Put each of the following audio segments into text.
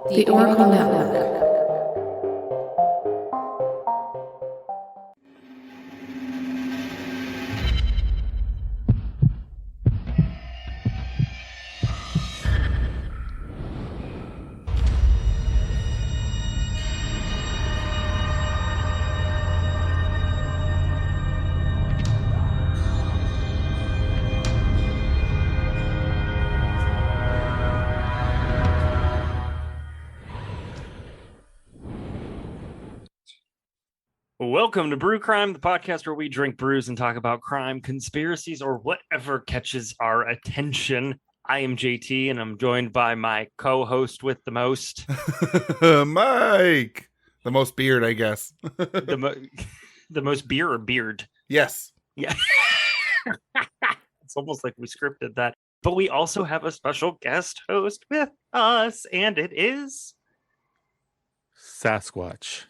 The Oracle Network. Welcome to Brew Crime, the podcast where we drink brews and talk about crime, conspiracies, or whatever catches our attention. I am JT, and I'm joined by my co-host with the most, Mike. The most beard, I guess. the most beer or beard. Yes. Yeah, it's almost like we scripted that. But we also have a special guest host with us, and it is Sasquatch.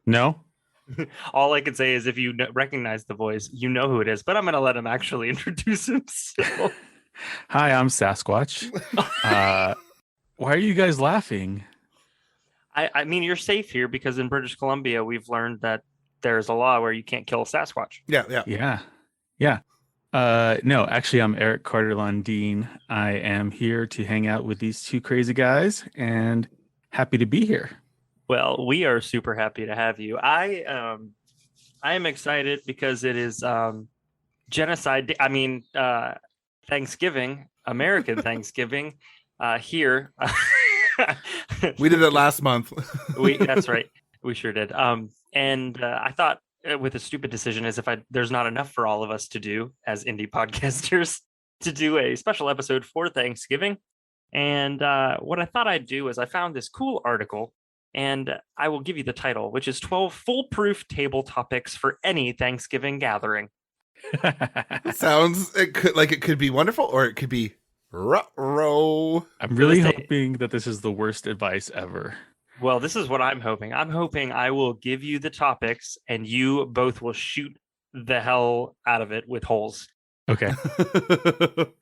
No? All I can say is if you recognize the voice, you know who it is, but I'm going to let him actually introduce himself. Hi, I'm Sasquatch. Why are you guys laughing? I mean, you're safe here because in British Columbia, we've learned that there's a law where you can't kill a Sasquatch. Yeah. No, actually, I'm Eric Carter-Landin. I am here to hang out with these two crazy guys and happy to be here. Well, we are super happy to have you. I am excited because it is genocide. I mean, Thanksgiving, American Thanksgiving here. We did it last month. That's right. We sure did. And I thought with a stupid decision is there's not enough for all of us to do as indie podcasters to do a special episode for Thanksgiving. And what I thought I'd do is I found this cool article. And I will give you the title, which is 12 foolproof table topics for any Thanksgiving gathering. It could be wonderful, or it could be ruh-roh. I'm really hoping that this is the worst advice ever. Well, this is what I'm hoping. I'm hoping I will give you the topics and you both will shoot the hell out of it with holes. Okay.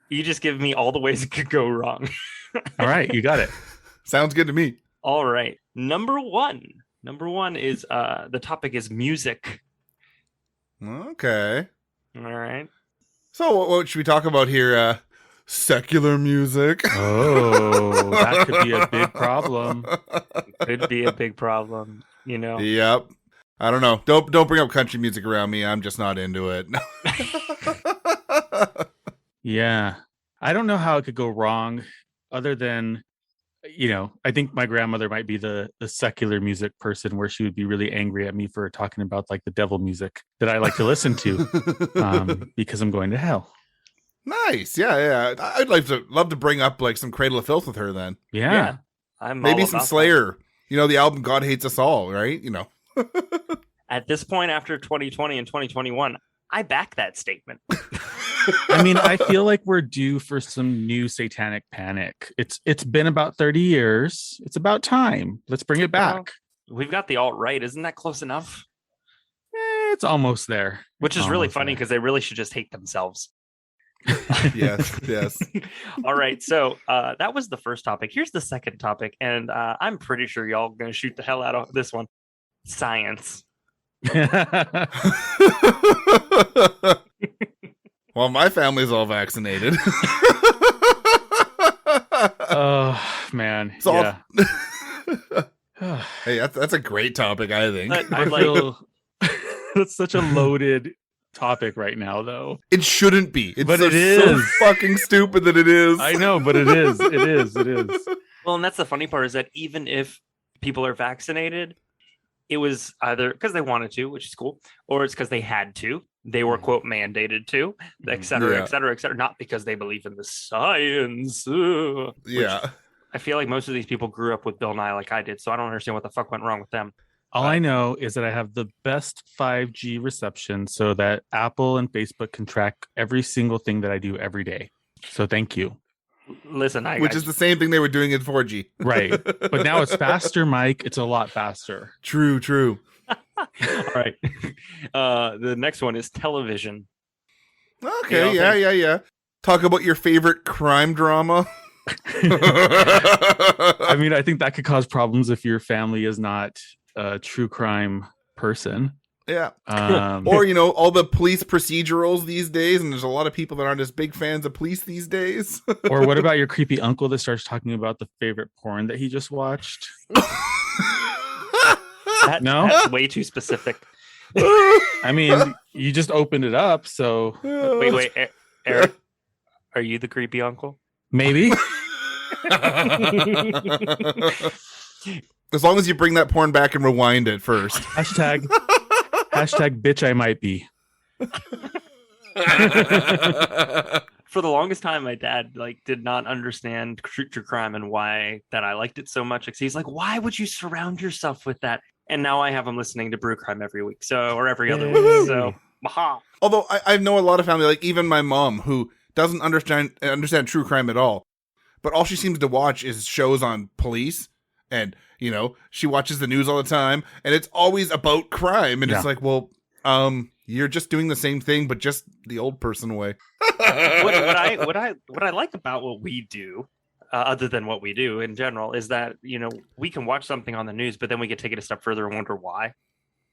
You just give me all the ways it could go wrong. All right, you got it. Sounds good to me. All right. Number one is the topic is music. Okay. All right. So what should we talk about here? Secular music. Oh, that could be a big problem. Could be a big problem, you know. Yep. I don't know. Don't bring up country music around me. I'm just not into it. Yeah. I don't know how it could go wrong other than, I think my grandmother might be the secular music person where she would be really angry at me for talking about like the devil music that I like to listen to because I'm going to hell. Nice. Yeah. I'd love to bring up like some Cradle of Filth with her then. Yeah. Maybe some Slayer. That. The album God Hates Us All, right? At this point, after 2020 and 2021, I back that statement. I mean, I feel like we're due for some new Satanic Panic. It's been about 30 years. It's about time. Let's bring it back. Well, we've got the alt-right. Isn't that close enough? It's almost there. Which is really funny because they really should just hate themselves. Yes. All right. So that was the first topic. Here's the second topic. And I'm pretty sure y'all are going to shoot the hell out of this one. Science. Well, my family's all vaccinated. Oh, man. Hey, that's a great topic, I think. That's such a loaded topic right now, though. It shouldn't be. But it is. So fucking stupid that it is. I know, but it is. It is. Well, and that's the funny part is that even if people are vaccinated, it was either because they wanted to, which is cool, or it's because they had to. They were, quote, mandated to, et cetera, et cetera, et cetera. Not because they believe in the science. Yeah. I feel like most of these people grew up with Bill Nye like I did, so I don't understand what the fuck went wrong with them. All I know is that I have the best 5G reception so that Apple and Facebook can track every single thing that I do every day. So thank you. Listen, which is the same thing they were doing in 4G. Right. But now it's faster, Mike. It's a lot faster. True. All right. The next one is television. Okay, yeah. Talk about your favorite crime drama. I mean, I think that could cause problems if your family is not a true crime person. Yeah. Um, Or, all the police procedurals these days, and there's a lot of people that aren't as big fans of police these days. or what about your creepy uncle that starts talking about the favorite porn that he just watched? That's way too specific. I mean, you just opened it up, so Wait, Eric, are you the creepy uncle? maybe. As long as you bring that porn back and rewind it first. Hashtag bitch I might be. For the longest time, my dad did not understand true crime and why that I liked it so much. He's like, why would you surround yourself with that? And now I have him listening to Brew Crime every week, or every other week. So, aha. Although I know a lot of family, even my mom, who doesn't understand true crime at all, but all she seems to watch is shows on police, and she watches the news all the time, and it's always about crime, and it's like, well, you're just doing the same thing, but just the old person way. what I like about what we do, other than what we do in general, is that we can watch something on the news, but then we get take it a step further and wonder why,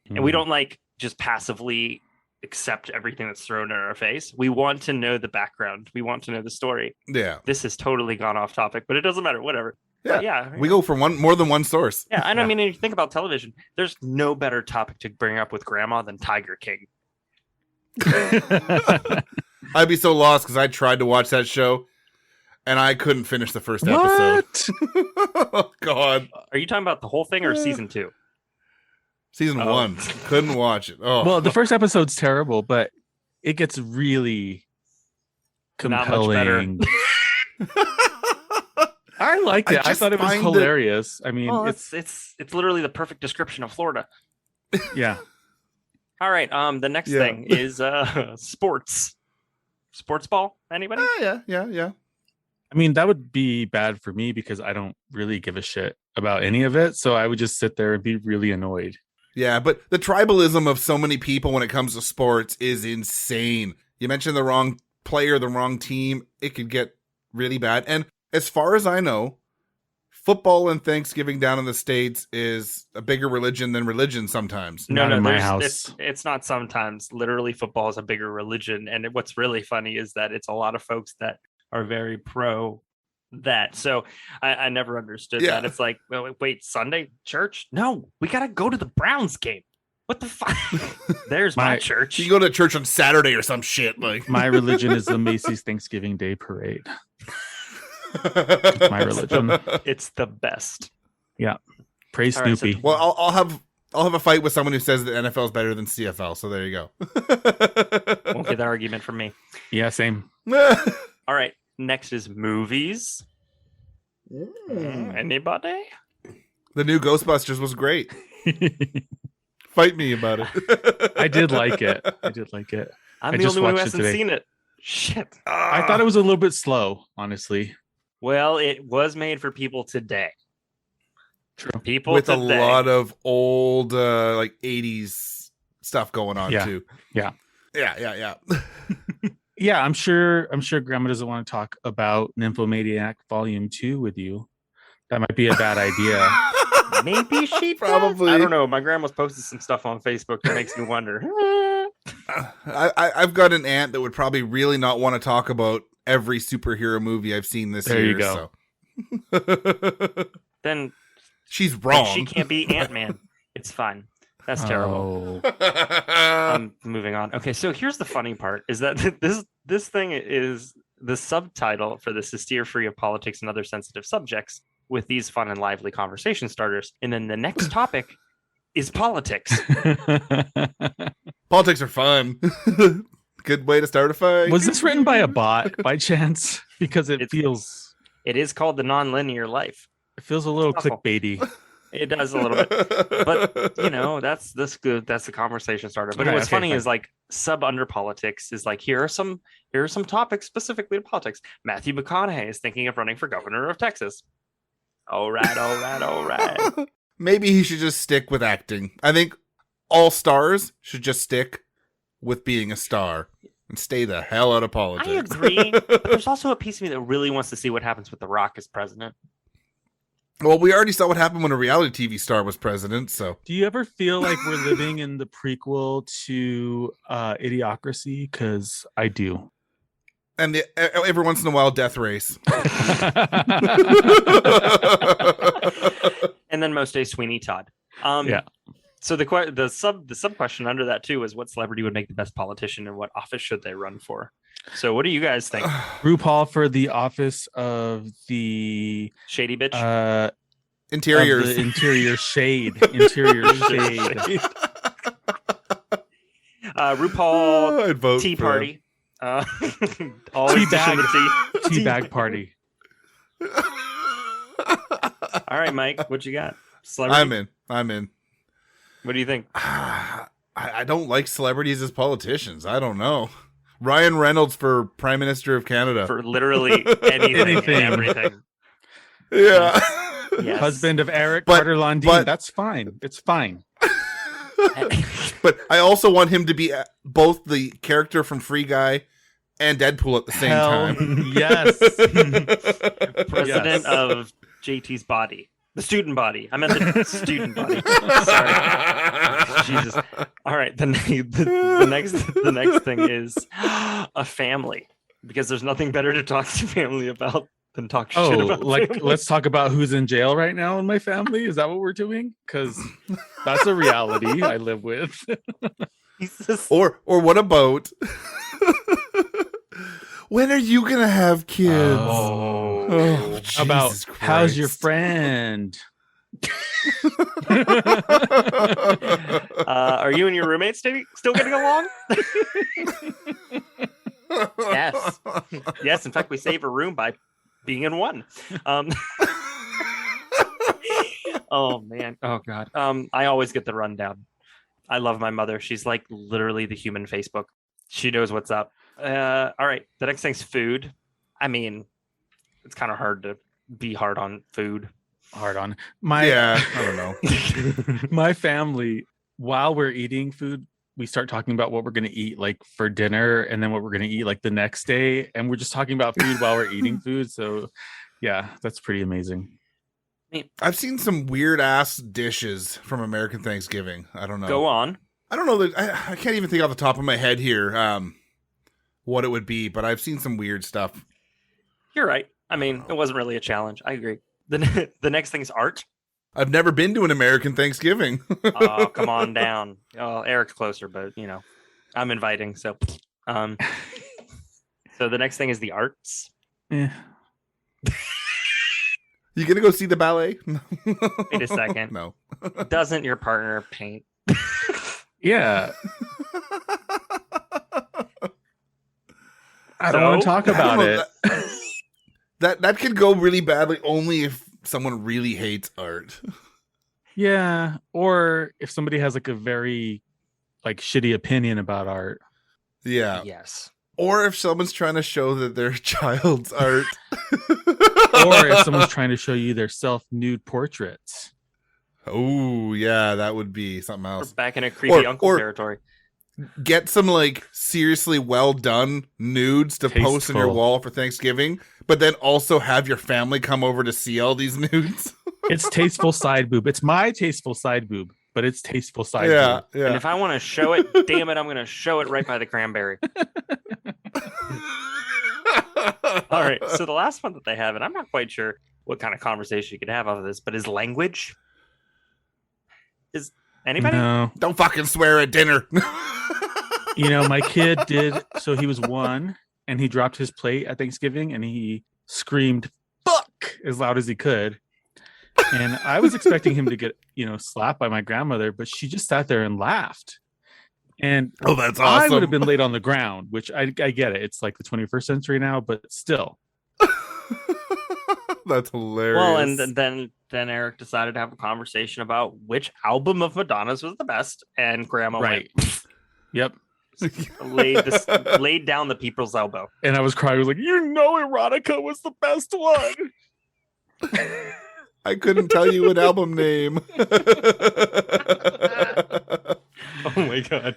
and we don't just passively accept everything that's thrown in our face. We want to know the background. We want to know the story. Yeah, this has totally gone off topic, but it doesn't matter. Whatever. Yeah, we go for more than one source. Yeah, and I mean, if you think about television, there's no better topic to bring up with Grandma than Tiger King. I'd be so lost because I tried to watch that show and I couldn't finish the first episode. Oh, God. Are you talking about the whole thing or season 2? Season 1. Couldn't watch it. Oh. Well, the first episode's terrible, but it gets really compelling. I liked it. I thought it was hilarious. I mean, it's literally the perfect description of Florida. Yeah. All right. The next thing is sports. Sports ball. Anybody? Yeah. I mean, that would be bad for me because I don't really give a shit about any of it. So I would just sit there and be really annoyed. Yeah, but the tribalism of so many people when it comes to sports is insane. You mentioned the wrong player, the wrong team, it could get really bad. And as far as I know, football and Thanksgiving down in the States is a bigger religion than religion sometimes. No, in my house. It's not sometimes. Literally, football is a bigger religion. And what's really funny is that it's a lot of folks that are very pro that. So I never understood that. It's like, wait, Sunday church? No, we got to go to the Browns game. What the fuck? There's my church. You go to church on Saturday or some shit. My religion is the Macy's Thanksgiving Day Parade. It's my religion. It's the best. Yeah. Praise Snoopy. Right, so, well, I'll have a fight with someone who says that NFL is better than CFL. So there you go. Won't get that argument from me. Yeah, same. All right. Next is movies. Anybody? The new Ghostbusters was great. Fight me about it. I did like it. I'm the only one who hasn't seen it. Shit. I thought it was a little bit slow, honestly. Well, it was made for people today. True. People with today. A lot of old 80s stuff going on too. Yeah. Yeah, I'm sure Grandma doesn't want to talk about Nymphomaniac Volume 2 with you. That might be a bad idea. Maybe she probably. I don't know. My grandma's posted some stuff on Facebook that makes me wonder. I've got an aunt that would probably really not want to talk about every superhero movie I've seen this year. There you go. So. Then she's wrong. She can't be Ant-Man. It's fine. That's terrible. I'm moving on. Okay, so here's the funny part: is that this thing is the subtitle for this is steer free of politics and other sensitive subjects with these fun and lively conversation starters, and then the next topic is politics. Politics are fun. Good way to start a fight. Was this written by a bot by chance? Because it is called The Nonlinear Life. It feels a little clickbaity. It does a little bit, but that's good. That's the conversation starter. But what's funny is sub under politics is here are some topics specifically to politics. Matthew McConaughey is thinking of running for governor of Texas. All right. Maybe he should just stick with acting. I think all stars should just stick with being a star. and stay the hell out of I politics. agree, but there's also a piece of me that really wants to see what happens with The Rock as president. Well, we already saw what happened when a reality TV star was president, so. Do you ever feel like we're living in the prequel to Idiocracy? Because I do. And every once in a while, Death Race. And then most days, Sweeney Todd. Yeah. So the sub question under that too is what celebrity would make the best politician and what office should they run for? So what do you guys think? RuPaul for the office of the Shady bitch. Interiors. of the interior shade. Interior shade. RuPaul I'd vote Tea for Party. Always Teabag. dishing the tea. Teabag party. All right, Mike, what you got? Celebrity? I'm in. What do you think? I don't like celebrities as politicians. I don't know. Ryan Reynolds for Prime Minister of Canada. For literally anything. And everything. Yeah. Yes. Husband of Eric But- Carter-Landin. That's fine. It's fine. But I also want him to be both the character from Free Guy and Deadpool at the same time. Yes. President of JT's body. The student body. I meant the student body. Sorry. Jesus. All right. The next thing is a family, because there's nothing better to talk to family about than talk shit about family. Let's talk about who's in jail right now in my family. Is that what we're doing? Because that's a reality I live with. Jesus. Or what about when are you gonna have kids? Oh, Jesus About Christ. how's your friend? Are you and your roommates still getting along? Yes. Yes. In fact, we save a room by being in one. Oh man. Oh god. I always get the rundown. I love my mother. She's like literally the human Facebook. She knows what's up. All right. The next thing's food. I mean, it's kind of hard to be hard on food. Hard on Yeah, I don't know. my family. While we're eating food, we start talking about what we're going to eat like for dinner, and then what we're going to eat like the next day, and we're just talking about food while we're eating food. So, yeah, that's pretty amazing. I've seen some weird ass dishes from American Thanksgiving. I don't know. Go on. I don't know that I can't even think off the top of my head here what it would be, but I've seen some weird stuff. You're right. I mean, it wasn't really a challenge. I agree. The next thing's art. I've never been to an American Thanksgiving. Oh, come on down. Oh, Eric's closer, but I'm inviting. So, so the next thing is the arts. Yeah. You gonna go see the ballet? Wait a second. No. Doesn't your partner paint? Yeah. I don't want to talk about it. That could go really badly only if someone really hates art. Yeah, or if somebody has like a very like shitty opinion about art. Yeah. Yes. Or if someone's trying to show that their child's art. Or if someone's trying to show you their self-nude portraits. Oh, yeah, that would be something We're else. back in a creepy uncle territory. Get some like seriously well done nudes to post on your Tasteful. wall for Thanksgiving, but then also have your family come over to see all these nudes. It's tasteful side boob. It's my tasteful side boob, but it's tasteful side Yeah, boob. yeah. And if I want to show it, damn it, I'm going to show it right by the cranberry. All right. So the last one that they have, and I'm not quite sure what kind of conversation you could have out of this, but is language. Is anybody? No. Don't fucking swear at dinner. You know, my kid did. So he was 1 and he dropped his plate at Thanksgiving and he screamed, "Fuck," as loud as he could. And I was expecting him to get, slapped by my grandmother, but she just sat there and laughed. And Oh, that's I awesome. would have been laid on the ground, which I get it. It's like the 21st century now, but still. That's hilarious. Well, and then Eric decided to have a conversation about which album of Madonna's was the best, and Grandma Right. Yep. laid down the people's elbow. And I was crying. I was like, Erotica was the best one. I couldn't tell you an album name. Oh my god.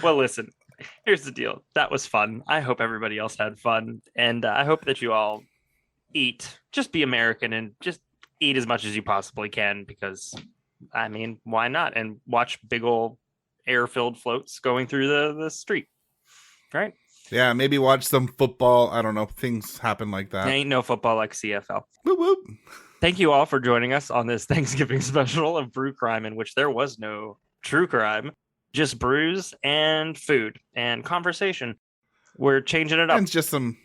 Well, listen, Here's the deal. That was fun. I hope everybody else had fun. And I hope that you all eat. Just be American and just eat as much as you possibly can because, I mean, why not? And watch big old air-filled floats going through the street. Right? Yeah, maybe watch some football. I don't know. Things happen like that. There ain't no football like CFL. Whoop, whoop. Thank you all for joining us on this Thanksgiving special of Brew Crime, in which there was no true crime, just brews and food and conversation. We're changing it up. And just some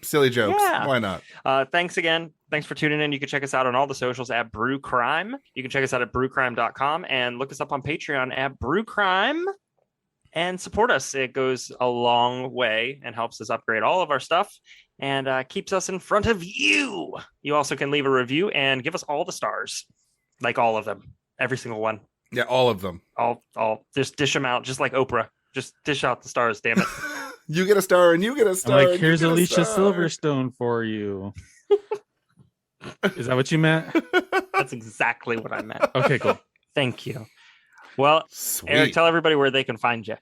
silly jokes. Yeah. Why not? Thanks again. Thanks for tuning in. You can check us out on all the socials at Brew Crime. You can check us out at brewcrime.com and look us up on Patreon at Brew Crime and support us. It goes a long way and helps us upgrade all of our stuff and keeps us in front of you. You also can leave a review and give us all the stars, like all of them, every single one. Yeah, all of them. All. Just dish them out, just like Oprah. Just dish out the stars, damn it. You get a star and you get a star. I'm like, here's Alicia Silverstone for you. Is that what you meant? That's exactly what I meant. Okay, cool. Thank you. Well, Sweet. Eric, tell everybody where they can find you.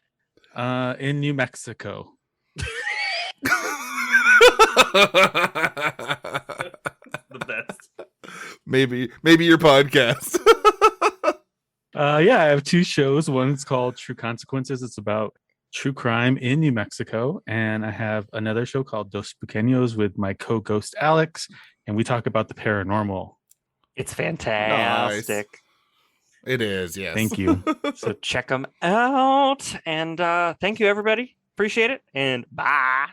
In New Mexico. The best. Maybe your podcast. Yeah, I have two shows. One's called True Consequences. It's about true crime in New Mexico. And I have another show called Dos Spookenõs with my co-ghost Alex. And we talk about the paranormal. It's fantastic. Nice. It is, yes. Thank you. So check them out. And thank you, everybody. Appreciate it. And bye.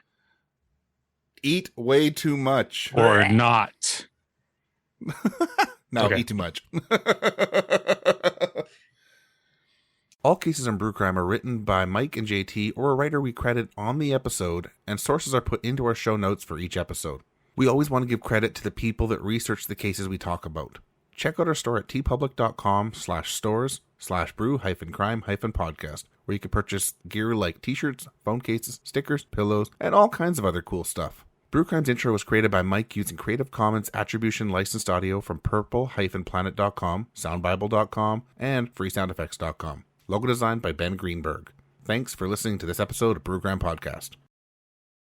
Eat way too much. Or not. No, Okay. eat too much. All cases on Brew Crime are written by Mike and JT or a writer we credit on the episode, and sources are put into our show notes for each episode. We always want to give credit to the people that research the cases we talk about. Check out our store at tpublic.com/stores/brew-crime-podcast, where you can purchase gear like t-shirts, phone cases, stickers, pillows, and all kinds of other cool stuff. Brew Crime's intro was created by Mike using Creative Commons Attribution licensed audio from purple-planet.com, soundbible.com, and freesoundeffects.com. Logo designed by Ben Greenberg. Thanks for listening to this episode of Brew Crime Podcast.